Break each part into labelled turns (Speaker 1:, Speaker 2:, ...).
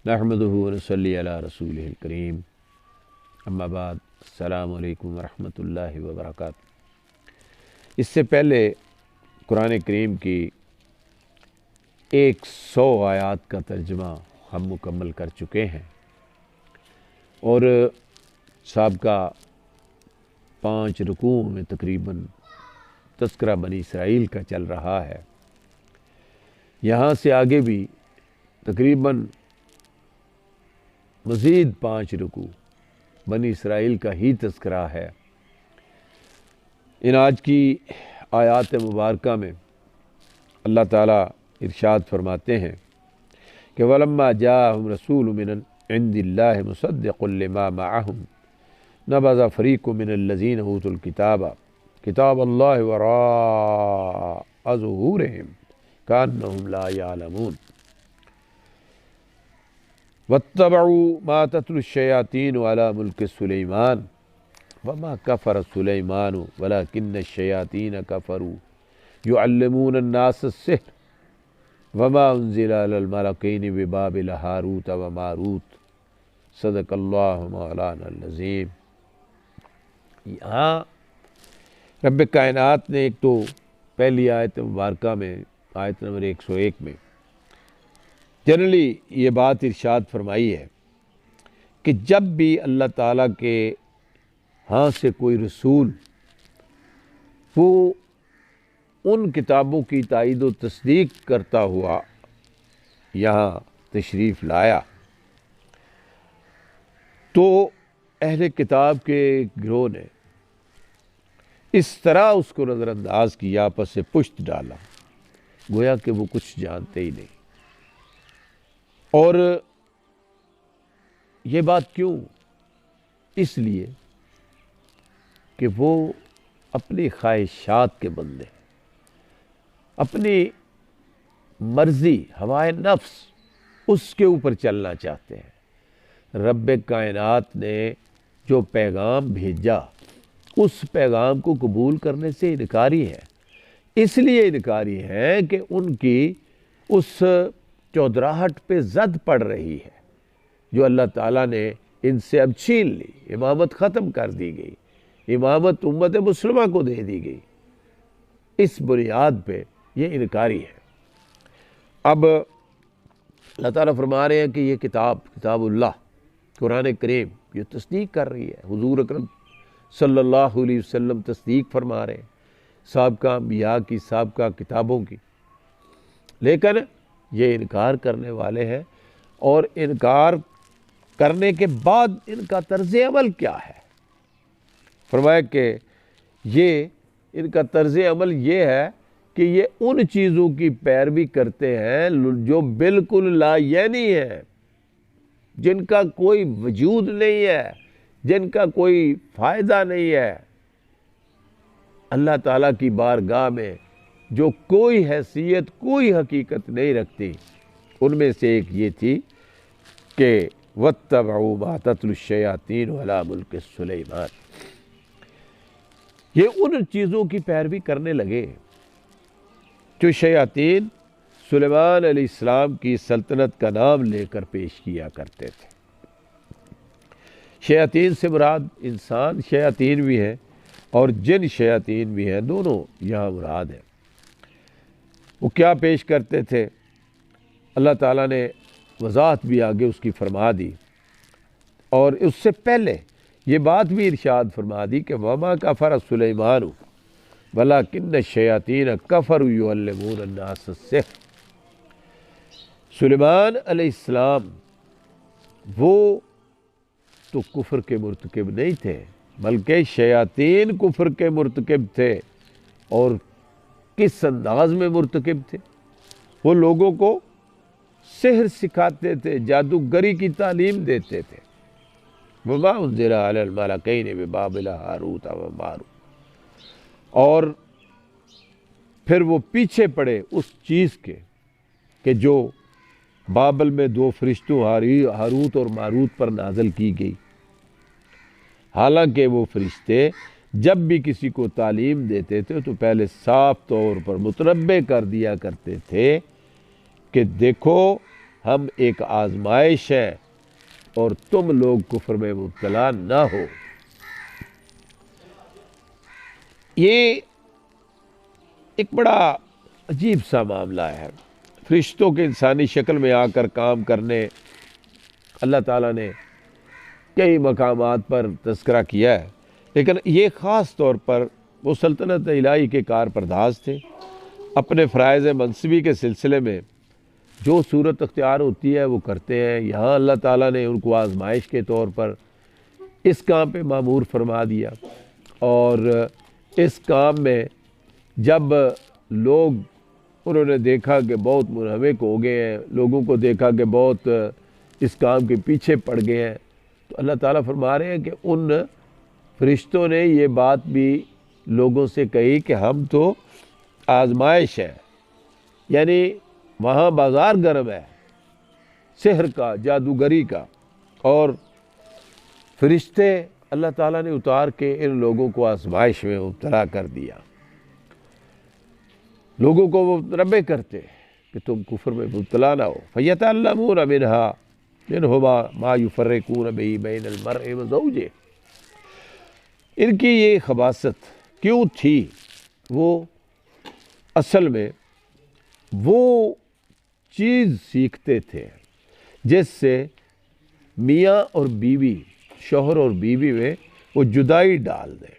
Speaker 1: نحمدہ ونصلی علی رسولہ الکریم اما بعد السلام علیکم ورحمۃ اللہ وبرکاتہ۔ اس سے پہلے قرآن کریم کی 100 آیات کا ترجمہ ہم مکمل کر چکے ہیں اور سابقہ 5 رکوعوں میں تقریباً تذکرہ بنی اسرائیل کا چل رہا ہے۔ یہاں سے آگے بھی تقریباً مزید 5 رکوع بنی اسرائیل کا ہی تذکرہ ہے۔ ان آج کی آیات مبارکہ میں اللہ تعالیٰ ارشاد فرماتے ہیں کہ وَلَمَّا جَاءَهُمْ رَسُولٌ مِّنْ عِنْدِ اللَّهِ مُصَدِّقٌ لِمَا مَعَهُمْ نَبَذَ فَرِيقٌ مِّنَ الَّذِينَ أُوتُوا الْكِتَابَ كِتَابَ اللَّهِ وَرَاءَ ظُهُورِهِمْ كَأَنَّهُمْ لَا يَعْلَمُونَ وَاتَّبَعُوا مَا تَتْلُو الشَّيَاطِينُ عَلَى مُلْكِ سُلَيْمَانَ وَمَا كَفَرَ سُلَيْمَانُ وَلَكِنَّ الشَّيَاطِينَ كَفَرُوا يُعَلِّمُونَ النَّاسَ السِّحْرَ وَمَا أُنزِلَ عَلَى الْمَلَكَيْنِ بِبَابِلَ هَارُوتَ وَمَارُوتَ صدق اللہ مولانا العظیم۔ یہاں رب کائنات نے ایک تو پہلی آیت مبارکہ میں آیت نمبر 101 میں جنرلی یہ بات ارشاد فرمائی ہے کہ جب بھی اللہ تعالیٰ کے ہاں سے کوئی رسول وہ ان کتابوں کی تائید و تصدیق کرتا ہوا یہاں تشریف لایا تو اہل کتاب کے گروہ نے اس طرح اس کو نظر انداز کیا، آپس سے پشت ڈالا، گویا کہ وہ کچھ جانتے ہی نہیں۔ اور یہ بات کیوں؟ اس لیے کہ وہ اپنی خواہشات کے بندے ہیں، اپنی مرضی ہوائے نفس اس کے اوپر چلنا چاہتے ہیں۔ رب کائنات نے جو پیغام بھیجا اس پیغام کو قبول کرنے سے انکاری ہے۔ اس لیے انکاری ہے کہ ان کی اس چودراہٹ پہ زد پڑ رہی ہے جو اللہ تعالیٰ نے ان سے اب چھین لی، امامت ختم کر دی گئی، امامت امت مسلمہ کو دے دی گئی۔ اس بنیاد پہ یہ انکاری ہے۔ اب اللہ تعالیٰ فرما رہے ہیں کہ یہ کتاب اللہ قرآن کریم یہ تصدیق کر رہی ہے، حضور اکرم صلی اللہ علیہ وسلم تصدیق فرما رہے ہیں سابقہ انبیاء کی، سابقہ کتابوں کی، لیکن یہ انکار کرنے والے ہیں۔ اور انکار کرنے کے بعد ان کا طرز عمل کیا ہے؟ فرمایا کہ یہ ان کا طرز عمل یہ ہے کہ یہ ان چیزوں کی پیروی کرتے ہیں جو بالکل لا یعنی ہے، جن کا کوئی وجود نہیں ہے، جن کا کوئی فائدہ نہیں ہے، اللہ تعالیٰ کی بارگاہ میں جو کوئی حیثیت کوئی حقیقت نہیں رکھتی۔ ان میں سے ایک یہ تھی کہ وَاتَّبَعُوا مَا تَتْلُو الشَّيَاطِينُ عَلَى مُلْكِ سُلَيْمَانَ، یہ ان چیزوں کی پیروی کرنے لگے جو شیاطین سلیمان علیہ السلام کی سلطنت کا نام لے کر پیش کیا کرتے تھے۔ شیاطین سے مراد انسان شیاطین بھی ہیں اور جن شیاطین بھی ہیں، دونوں یہاں مراد ہیں۔ وہ کیا پیش کرتے تھے؟ اللہ تعالیٰ نے وضاحت بھی آگے اس کی فرما دی، اور اس سے پہلے یہ بات بھی ارشاد فرما دی کہ وَمَا كَفَرَ سُلَيْمَانُ وَلَكِنَّ الشَّيَاطِينَ كَفَرُوا يُعَلِّمُونَ النَّاسَ السِّحْرَ۔ سلیمان علیہ السلام وہ تو کفر کے مرتکب نہیں تھے، بلکہ شیاطین کفر کے مرتکب تھے۔ اور کس انداز میں مرتکب تھے؟ وہ لوگوں کو سحر سکھاتے تھے، جادوگری کی تعلیم دیتے تھے۔ وَمَا أُنزِلَ عَلَى الْمَلَكَيْنِ بِبَابِلَ هَارُوتَ وَمَارُوتَ، اور پھر وہ پیچھے پڑے اس چیز کے کہ جو بابل میں 2 فرشتوں ہاروت اور ماروت پر نازل کی گئی۔ حالانکہ وہ فرشتے جب بھی کسی کو تعلیم دیتے تھے تو پہلے صاف طور پر متنبع کر دیا کرتے تھے کہ دیکھو ہم ایک آزمائش ہیں اور تم لوگ کفر میں مبتلا نہ ہو۔ یہ ایک بڑا عجیب سا معاملہ ہے۔ فرشتوں کے انسانی شکل میں آ کر کام کرنے اللہ تعالیٰ نے کئی مقامات پر تذکرہ کیا ہے، لیکن یہ خاص طور پر وہ سلطنت الہی کے کارپرداز تھے۔ اپنے فرائض منصبی کے سلسلے میں جو صورت اختیار ہوتی ہے وہ کرتے ہیں۔ یہاں اللہ تعالیٰ نے ان کو آزمائش کے طور پر اس کام پہ مامور فرما دیا، اور اس کام میں جب لوگ انہوں نے دیکھا کہ بہت منہمک ہو گئے ہیں، لوگوں کو دیکھا کہ بہت اس کام کے پیچھے پڑ گئے ہیں، تو اللہ تعالیٰ فرما رہے ہیں کہ ان فرشتوں نے یہ بات بھی لوگوں سے کہی کہ ہم تو آزمائش ہے، یعنی وہاں بازار گرم ہے سحر کا، جادوگری کا، اور فرشتے اللہ تعالیٰ نے اتار کے ان لوگوں کو آزمائش میں مبتلا کر دیا۔ لوگوں کو وہ منبہ کرتے کہ تم کفر میں مبتلا نہ ہو۔ فَيَتَعَلَّمُونَ مِنْهُمَا مَا يُفَرِّقُونَ بِهِ بَيْنَ الْمَرْءِ وَزَوْجِهِ۔ ان کی یہ خباثت کیوں تھی؟ وہ اصل میں وہ چیز سیکھتے تھے جس سے میاں اور بیوی، شوہر اور بیوی میں وہ جدائی ڈال دیں۔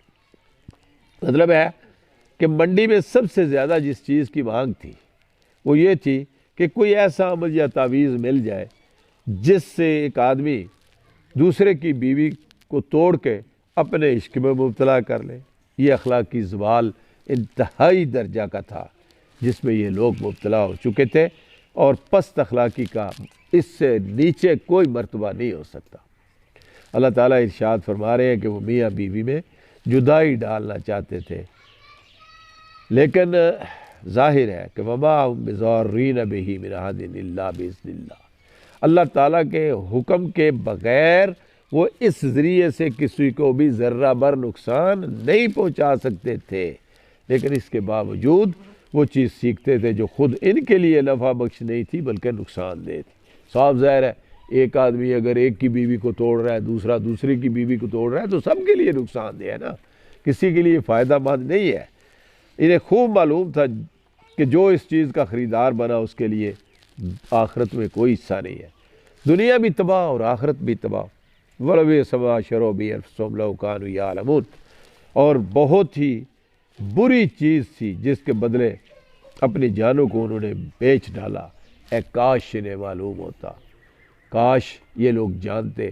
Speaker 1: مطلب ہے کہ منڈی میں سب سے زیادہ جس چیز کی مانگ تھی وہ یہ تھی کہ کوئی ایسا عمل یا تعویذ مل جائے جس سے ایک آدمی دوسرے کی بیوی کو توڑ کے اپنے عشق میں مبتلا کر لے۔ یہ اخلاقی زوال انتہائی درجہ کا تھا جس میں یہ لوگ مبتلا ہو چکے تھے، اور پست اخلاقی کا اس سے نیچے کوئی مرتبہ نہیں ہو سکتا۔ اللہ تعالیٰ ارشاد فرما رہے ہیں کہ وہ میاں بیوی میں جدائی ڈالنا چاہتے تھے، لیکن ظاہر ہے کہ وَمَا هُم بِضَارِّينَ بِهِ مِنْ أَحَدٍ إِلَّا بِإِذْنِ اللَّهِ۔ اللہ تعالیٰ کے حکم کے بغیر وہ اس ذریعے سے کسی کو بھی ذرہ بر نقصان نہیں پہنچا سکتے تھے، لیکن اس کے باوجود وہ چیز سیکھتے تھے جو خود ان کے لیے نفع بخش نہیں تھی بلکہ نقصان دہ تھی۔ صاف ظاہر ہے ایک آدمی اگر ایک کی بیوی کو توڑ رہا ہے، دوسرا دوسری کی بیوی کو توڑ رہا ہے، تو سب کے لیے نقصان دہ ہے نا، کسی کے لیے فائدہ مند نہیں ہے۔ انہیں خوب معلوم تھا کہ جو اس چیز کا خریدار بنا اس کے لیے آخرت میں کوئی حصہ نہیں ہے، دنیا بھی تباہ اور آخرت بھی تباہ۔ وَلَبِئْسَ مَا شَرَوْا بِهِ أَنفُسَهُمْ لَوْ كَانُوا يَعْلَمُونَ، اور بہت ہی بری چیز تھی جس کے بدلے اپنی جانوں کو انہوں نے بیچ ڈالا۔ اے کاش انہیں معلوم ہوتا، کاش یہ لوگ جانتے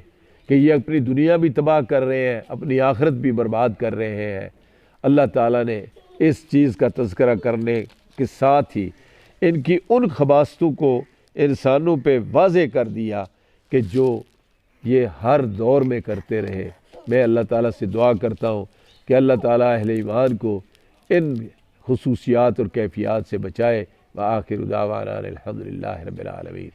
Speaker 1: کہ یہ اپنی دنیا بھی تباہ کر رہے ہیں، اپنی آخرت بھی برباد کر رہے ہیں۔ اللہ تعالیٰ نے اس چیز کا تذکرہ کرنے کے ساتھ ہی ان کی ان خباثتوں کو انسانوں پہ واضح کر دیا کہ جو یہ ہر دور میں کرتے رہے۔ میں اللہ تعالیٰ سے دعا کرتا ہوں کہ اللہ تعالیٰ اہل ایمان کو ان خصوصیات اور کیفیات سے بچائے۔ وآخر دعوانا الحمدللہ رب العالمین۔